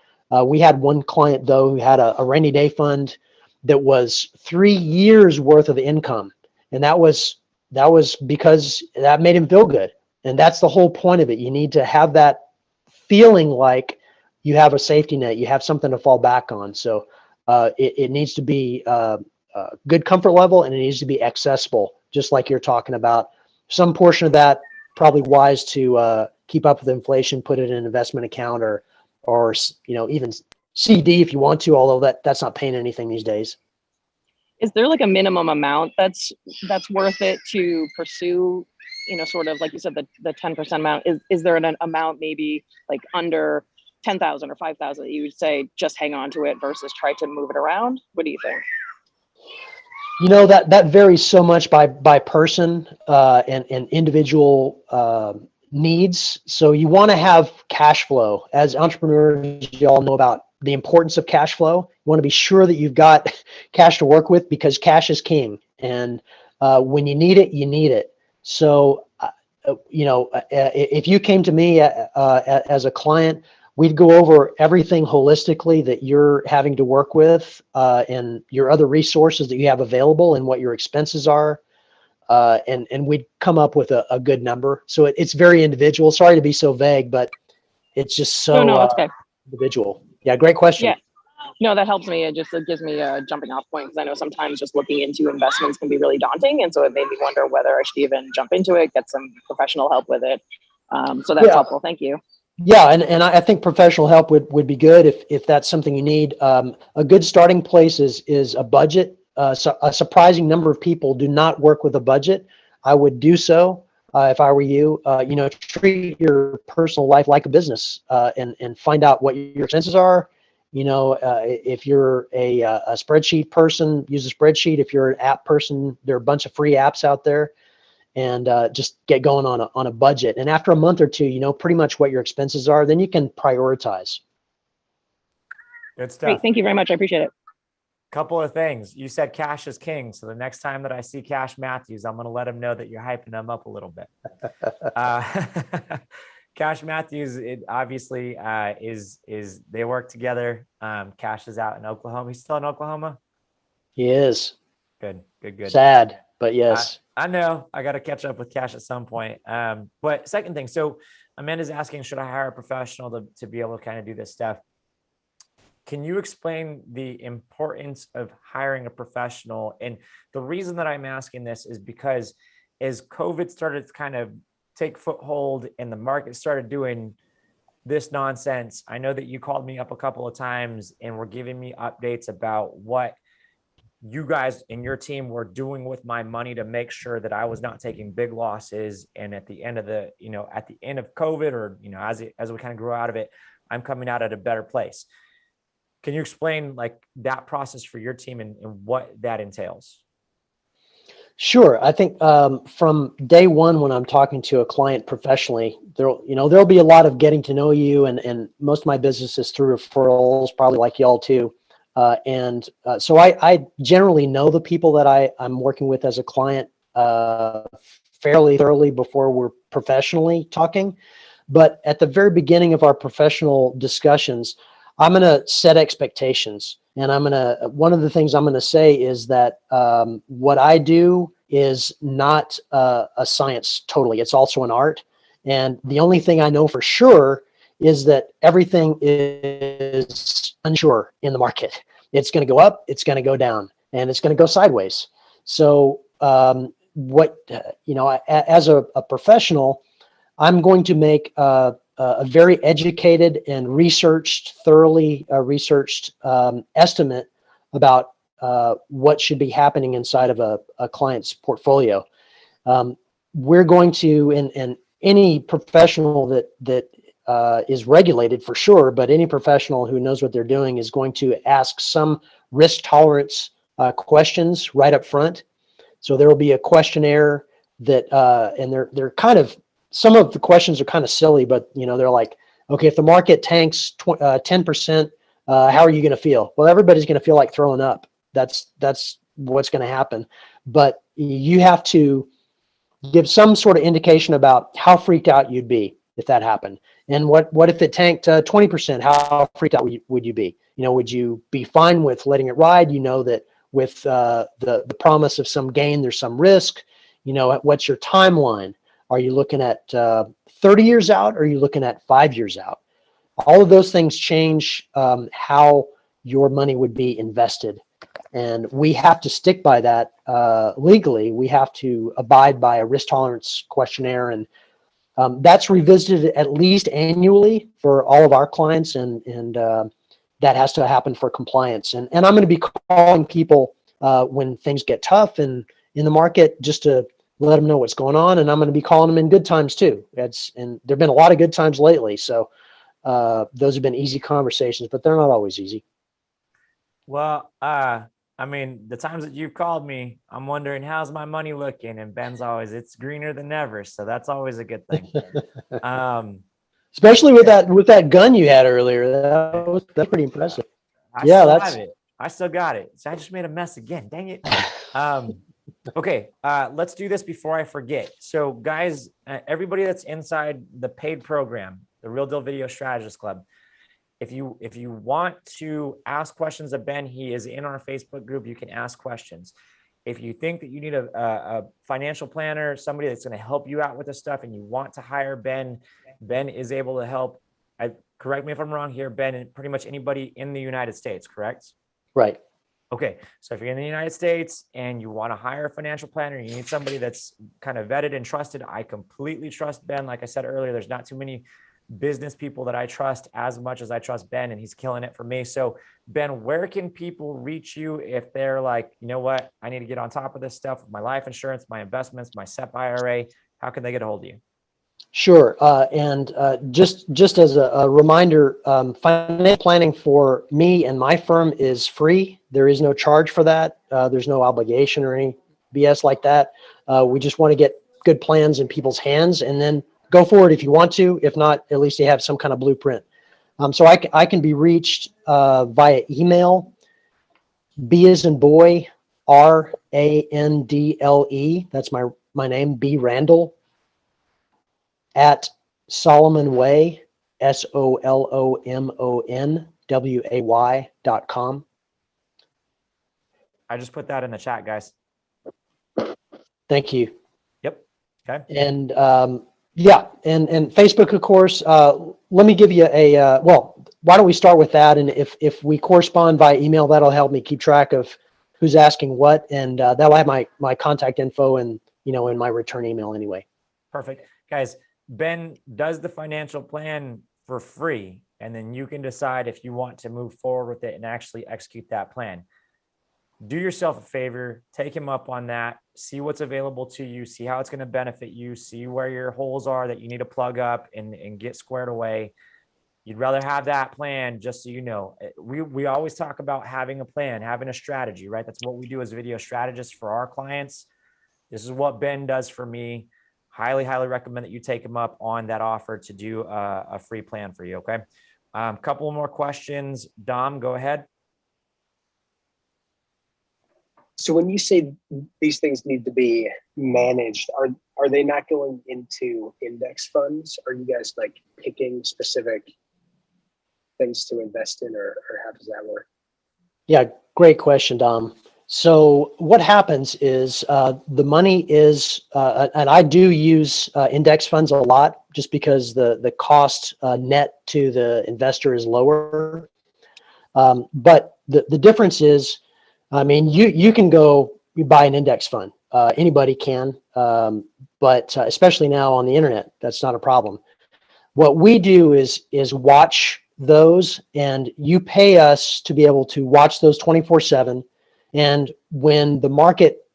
We had one client though who had a rainy day fund that was 3 years worth of income. And that was because that made him feel good. And that's the whole point of it. You need to have that feeling like you have a safety net, you have something to fall back on. So it needs to be good comfort level, and it needs to be accessible, just like you're talking about. Some portion of that probably wise to keep up with inflation, put it in an investment account, or even CD if you want to, although that's not paying anything these days. Is there like a minimum amount that's worth it to pursue, sort of like you said, the 10% amount? Is there an amount maybe like under 10,000 or 5,000 that you would say just hang on to it versus try to move it around? What do you think? That varies so much by person and individual needs. So you want to have cash flow. As entrepreneurs, you all know about the importance of cash flow. You want to be sure that you've got cash to work with, because cash is king. And when you need it, you need it. So, if you came to me as a client, we'd go over everything holistically that you're having to work with, and your other resources that you have available and what your expenses are. And we'd come up with a good number. So it's very individual. Sorry to be so vague, but it's just so no, it's okay. Individual. Yeah, great question. Yeah. No, that helps me. It gives me a jumping off point, because I know sometimes just looking into investments can be really daunting. And so it made me wonder whether I should even jump into it, get some professional help with it. So that's helpful. Thank you. Yeah, and I think professional help would be good if that's something you need. A good starting place is a budget. So a surprising number of people do not work with a budget. I would do so if I were you. Treat your personal life like a business, and find out what your expenses are. If you're a spreadsheet person, use a spreadsheet. If you're an app person, there are a bunch of free apps out there. And just get going on a budget. And after a month or two, you know pretty much what your expenses are. Then you can prioritize. Good stuff. Great. Thank you very much. I appreciate it. Couple of things. You said cash is king. So the next time that I see Cash Matthews, I'm going to let him know that you're hyping him up a little bit. Cash Matthews, it obviously is they work together. Cash is out in Oklahoma. He's still in Oklahoma? He is. Good. Sad, but yes. I know I got to catch up with Cash at some point. But second thing, so Amanda's asking, should I hire a professional to be able to kind of do this stuff? Can you explain the importance of hiring a professional? And the reason that I'm asking this is because as COVID started to kind of take foothold and the market started doing this nonsense, I know that you called me up a couple of times and were giving me updates about what you guys and your team were doing with my money to make sure that I was not taking big losses. And at the end of at the end of COVID, or, as we kind of grew out of it, I'm coming out at a better place. Can you explain like that process for your team and what that entails? Sure. I think from day one, when I'm talking to a client professionally, there'll be a lot of getting to know you, and most of my business is through referrals, probably like y'all too. So I generally know the people that I'm working with as a client fairly thoroughly before we're professionally talking. But at the very beginning of our professional discussions, I'm going to set expectations. And one of the things I'm going to say is that what I do is not a science totally. It's also an art. And the only thing I know for sure is that everything is unsure in the market. It's going to go up, it's going to go down, and it's going to go sideways. So as a professional, I'm going to make a very educated and thoroughly researched estimate about what should be happening inside of a client's portfolio. We're going to, and any professional that is regulated for sure, but any professional who knows what they're doing is going to ask some risk tolerance questions right up front. So there will be a questionnaire that, and they're kind of, some of the questions are kind of silly, but they're like, okay, if the market tanks 10%, how are you going to feel? Well, everybody's going to feel like throwing up. That's what's going to happen. But you have to give some sort of indication about how freaked out you'd be if that happened. And what if it tanked 20%? How freaked out would you be? Would you be fine with letting it ride? That with the promise of some gain, there's some risk. What's your timeline? Are you looking at 30 years out? Or are you looking at 5 years out? All of those things change how your money would be invested. And we have to stick by that legally. We have to abide by a risk tolerance questionnaire, and that's revisited at least annually for all of our clients, and that has to happen for compliance. And I'm going to be calling people when things get tough and in the market, just to let them know what's going on. And I'm going to be calling them in good times too. And there've been a lot of good times lately. So those have been easy conversations, but they're not always easy. Well, I mean, the times that you've called me, I'm wondering, how's my money looking? And Ben's always, it's greener than ever. So that's always a good thing. Especially with that gun you had earlier. That's pretty impressive. I still got it. So I just made a mess again. Dang it. Okay. Let's do this before I forget. So guys, everybody that's inside the paid program, the Real Deal Video Strategist Club, if you want to ask questions of Ben, he is in our Facebook group. You can ask questions. If you think that you need a financial planner, somebody that's going to help you out with this stuff, and you want to hire Ben, Ben is able to help. Correct me if I'm wrong here, Ben, and pretty much anybody in the United States, correct? Right. Okay. So if you're in the United States and you want to hire a financial planner, you need somebody that's kind of vetted and trusted. I completely trust Ben. Like I said earlier, there's not too many business people that I trust as much as I trust Ben, and he's killing it for me. So Ben, where can people reach you if they're like, you know what, I need to get on top of this stuff with my life insurance, my investments, my SEP IRA? How can they get a hold of you? Sure. And just as a reminder, financial planning for me and my firm is free. There is no charge for that. There's no obligation or any BS like that. We just want to get good plans in people's hands, and then go forward if you want to. If not, at least you have some kind of blueprint. So I can be reached via email, B as in boy, RANDLE. That's my name, B Randle, at Solomon Way, SOLOMONWAY.com. I just put that in the chat, guys. Thank you. Yep. Okay. And yeah, and Facebook, of course. Let me give you well, why don't we start with that? And if we correspond via email, that'll help me keep track of who's asking what, and that'll have my contact info and in my return email anyway. Perfect. Guys, Ben does the financial plan for free, and then you can decide if you want to move forward with it and actually execute that plan. Do yourself a favor, take him up on that, see what's available to you, see how it's going to benefit you, see where your holes are that you need to plug up and get squared away. You'd rather have that plan, just so you know. We always talk about having a plan, having a strategy, right? That's what we do as video strategists for our clients. This is what Ben does for me. Highly, highly recommend that you take him up on that offer to do a free plan for you, okay? Couple more questions. Dom, go ahead. So when you say these things need to be managed, are they not going into index funds? Are you guys like picking specific things to invest in, or how does that work? Yeah, great question, Dom. So what happens is the money is, and I do use index funds a lot just because the cost net to the investor is lower. But the difference is, I mean, you can go buy an index fund. Anybody can, but especially now on the internet, that's not a problem. What we do is watch those, and you pay us to be able to watch those 24/7. And when the market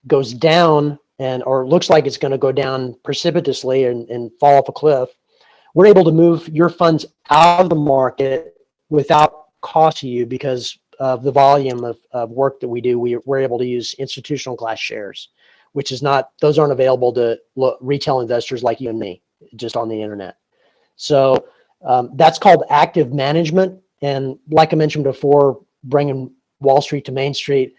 goes down or looks like it's going to go down precipitously and fall off a cliff, we're able to move your funds out of the market without cost to you because of the volume of work that we do. We're able to use institutional class shares, which is those aren't available to retail investors like you and me, just on the internet. So that's called active management. And like I mentioned before, bringing Wall Street to Main Street,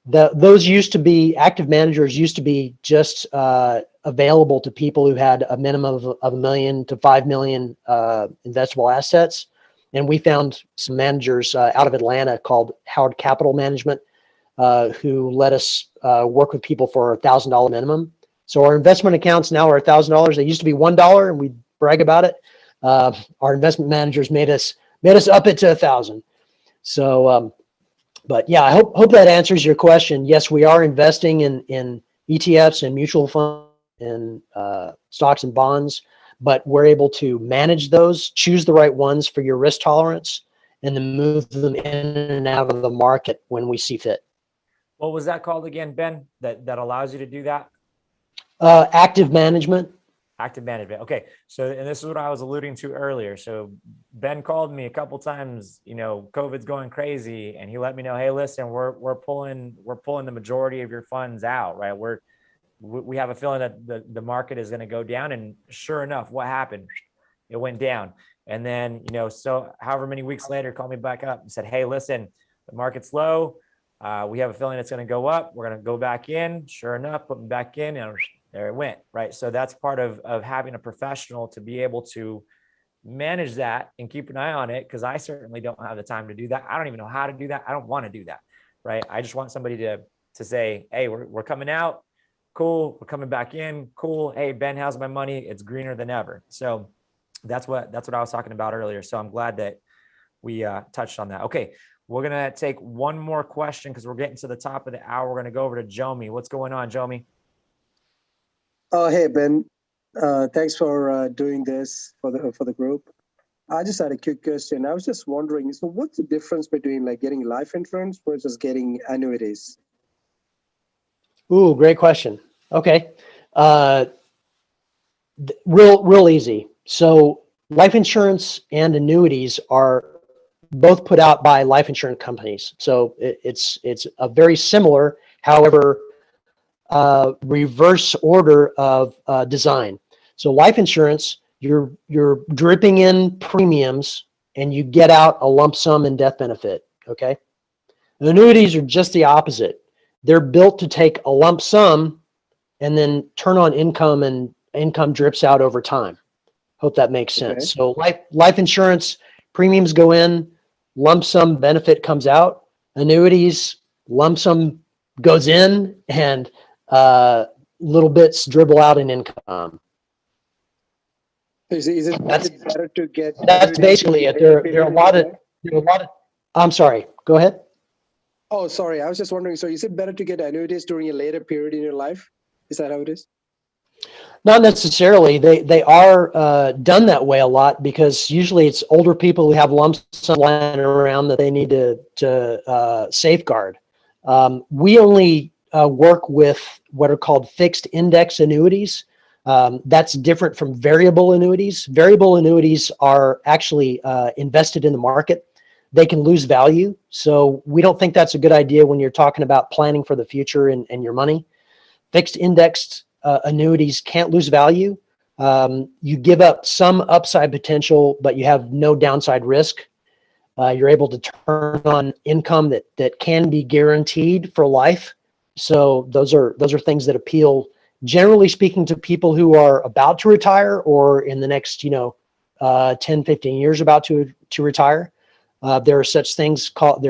those used to be, active managers used to be just available to people who had a minimum of $1 million to $5 million investable assets. And we found some managers out of Atlanta called Howard Capital Management who let us work with people for $1,000 minimum. So our investment accounts now are $1,000. They used to be $1, and we brag about it. Our investment managers made us up it to $1,000. So But yeah, I hope that answers your question. Yes, we are investing in ETFs and mutual funds and stocks and bonds, but we're able to manage those, choose the right ones for your risk tolerance, and then move them in and out of the market when we see fit. What was that called again, Ben? That allows you to do that? Active management. Active management. Okay. So, and this is what I was alluding to earlier. So Ben called me a couple times, COVID's going crazy, and he let me know, hey, listen, we're pulling the majority of your funds out, right? We have a feeling that the market is going to go down. And sure enough, what happened? It went down. And then, so however many weeks later, called me back up and said, hey, listen, the market's low. We have a feeling it's going to go up. We're going to go back in. Sure enough, put me back in, and there it went, right? So that's part of having a professional to be able to manage that and keep an eye on it, because I certainly don't have the time to do that. I don't even know how to do that. I don't want to do that, right? I just want somebody to say, hey, we're coming out. Cool. We're coming back in. Cool. Hey, Ben, how's my money? It's greener than ever. So that's what I was talking about earlier. So I'm glad that we touched on that. Okay. We're going to take one more question because we're getting to the top of the hour. We're going to go over to Jomi. What's going on, Jomi? Oh, hey, Ben. Thanks for doing this for the group. I just had a quick question. I was just wondering, so what's the difference between like getting life insurance versus getting annuities? Ooh, great question. Okay. Real easy. So life insurance and annuities are both put out by life insurance companies. So it's a very similar, however, reverse order of design. So life insurance, you're dripping in premiums and you get out a lump sum and death benefit. Okay. The annuities are just the opposite. They're built to take a lump sum and then turn on income, and income drips out over time. Hope that makes sense. So life insurance premiums go in, lump sum benefit comes out. Annuities, lump sum goes in, and little bits dribble out in income. Is it better to get? That's basically it. There are a lot of. I'm sorry. Go ahead. Oh, sorry. I was just wondering. So, is it better to get annuities during a later period in your life? Is that how it is? Not necessarily. They are done that way a lot, because usually it's older people who have lump sum lying around that they need to safeguard. We only work with what are called fixed index annuities. That's different from variable annuities. Variable annuities are actually invested in the market. They can lose value. So we don't think that's a good idea when you're talking about planning for the future and your money. Fixed indexed annuities can't lose value. You give up some upside potential, but you have no downside risk. You're able to turn on income that can be guaranteed for life. So those are things that appeal, generally speaking, to people who are about to retire or in the next 10, 15 years about to retire. There are things called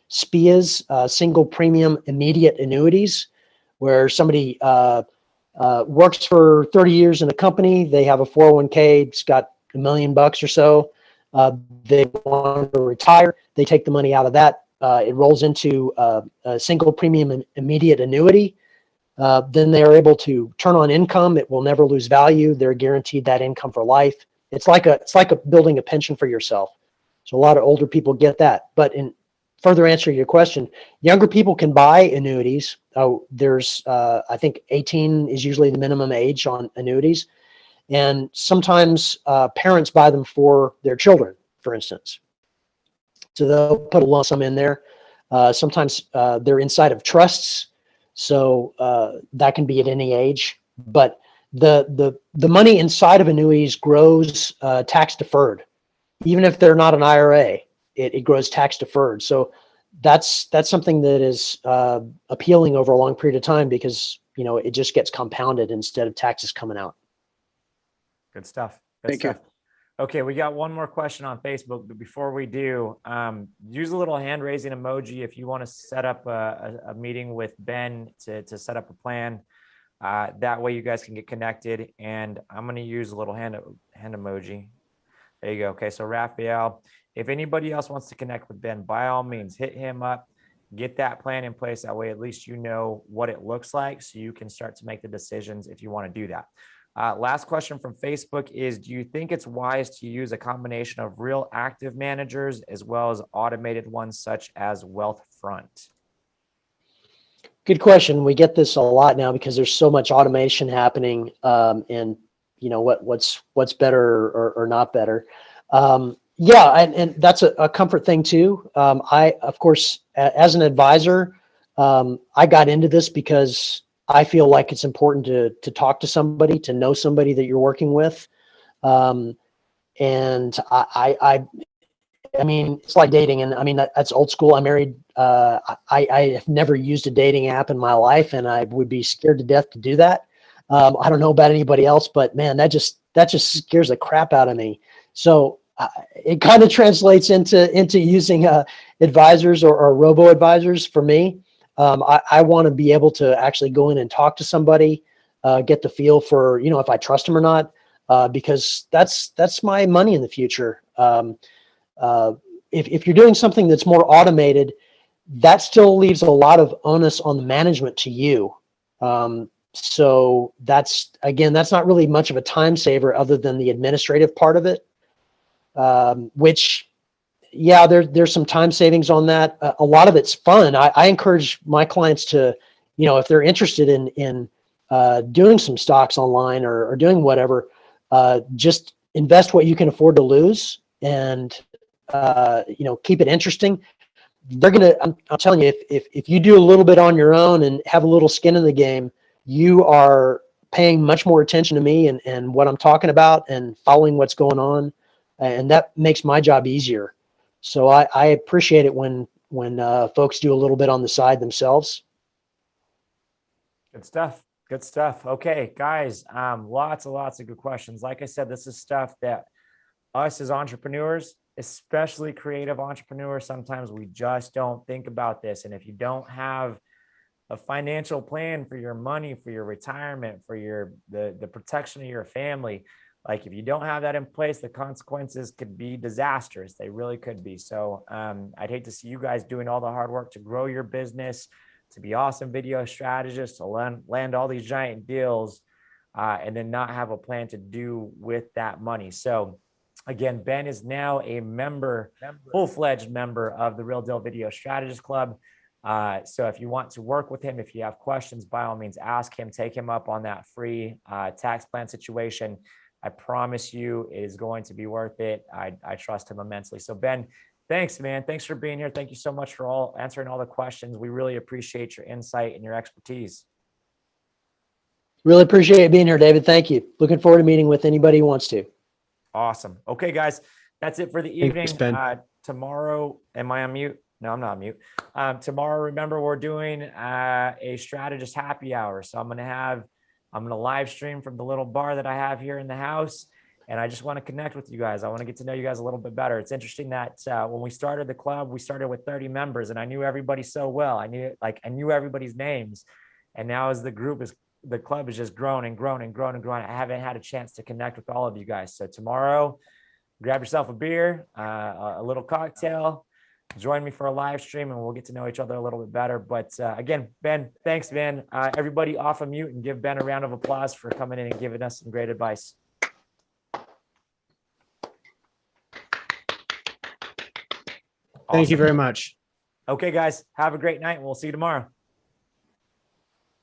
SPIAs, single premium immediate annuities, where somebody works for 30 years in a company. They have a 401k. It's got $1 million or so. They want to retire. They take the money out of that. It rolls into a single premium immediate annuity. Then they are able to turn on income. It will never lose value. They're guaranteed that income for life. It's like building a pension for yourself. So a lot of older people get that. But in further answering your question, younger people can buy annuities. There's I think 18 is usually the minimum age on annuities. And sometimes parents buy them for their children, for instance. So they'll put a lump sum in there. Sometimes they're inside of trusts. So that can be at any age. But the money inside of annuities grows tax deferred. Even if they're not an IRA, it grows tax deferred. So that's something that is appealing over a long period of time, because it just gets compounded instead of taxes coming out. Good stuff. Thank you. Okay, we got one more question on Facebook, but before we do, use a little hand raising emoji if you want to set up a meeting with Ben to set up a plan. That way you guys can get connected. And I'm going to use a little hand emoji. There you go. Okay, so Raphael, if anybody else wants to connect with Ben, by all means, hit him up, get that plan in place. That way, at least you know what it looks like so you can start to make the decisions if you want to do that. Last question from Facebook is, do you think it's wise to use a combination of real active managers as well as automated ones such as Wealthfront? Good question. We get this a lot now because there's so much automation happening, and you know what's better or not better. Yeah, and that's a comfort thing too. I, of course, as an advisor, I got into this because I feel like it's important to talk to somebody, to know somebody that you're working with. And I mean, it's like dating, and I mean, that's old school. I'm married. I have never used a dating app in my life, and I would be scared to death to do that. I don't know about anybody else, but man, that just scares the crap out of me. So it kind of translates into using advisors or robo advisors for me. I want to be able to actually go in and talk to somebody, get the feel for, you know, if I trust them or not, because that's my money in the future. If you're doing something that's more automated, that still leaves a lot of onus on the management to you. So that's not really much of a time saver other than the administrative part of it, which, yeah, there's some time savings on that. A lot of it's fun. I encourage my clients to, you know, if they're interested in doing some stocks online or doing whatever, just invest what you can afford to lose and, you know, keep it interesting. They're going to, I'm telling you, if you do a little bit on your own and have a little skin in the game, you are paying much more attention to me and what I'm talking about and following what's going on. And that makes my job easier. So I appreciate it when folks do a little bit on the side themselves. Good stuff. Good stuff. Okay, guys, lots and lots of good questions. Like I said, this is stuff that us as entrepreneurs, especially creative entrepreneurs, sometimes we just don't think about this. And if you don't have a financial plan for your money, for your retirement, for the protection of your family, like if you don't have that in place, the consequences could be disastrous. They really could be. So I'd hate to see you guys doing all the hard work to grow your business, to be awesome video strategists, to land all these giant deals, and then not have a plan to do with that money. So again, Ben is now a member, full-fledged member of the Real Deal Video Strategist Club. So if you want to work with him, if you have questions, by all means, ask him, take him up on that free tax plan situation. I promise you it is going to be worth it. I trust him immensely. So Ben, thanks, man. Thanks for being here. Thank you so much for answering all the questions. We really appreciate your insight and your expertise. Really appreciate being here, David. Thank you. Looking forward to meeting with anybody who wants to. Awesome. Okay, guys, that's it for the evening. Thanks, Ben. Tomorrow, am I on mute? No, I'm not on mute. Tomorrow, remember, we're doing a strategist happy hour. So I'm going to live stream from the little bar that I have here in the house. And I just want to connect with you guys. I want to get to know you guys a little bit better. It's interesting that when we started the club, we started with 30 members and I knew everybody so well. I knew everybody's names. And now as the club has just grown and grown and grown and grown, I haven't had a chance to connect with all of you guys. So tomorrow, grab yourself a beer, a little cocktail, join me for a live stream and we'll get to know each other a little bit better. But again, Ben, thanks, Ben. Everybody off of mute and give Ben a round of applause for coming in and giving us some great advice. Thank you very much. Okay, guys, have a great night and we'll see you tomorrow.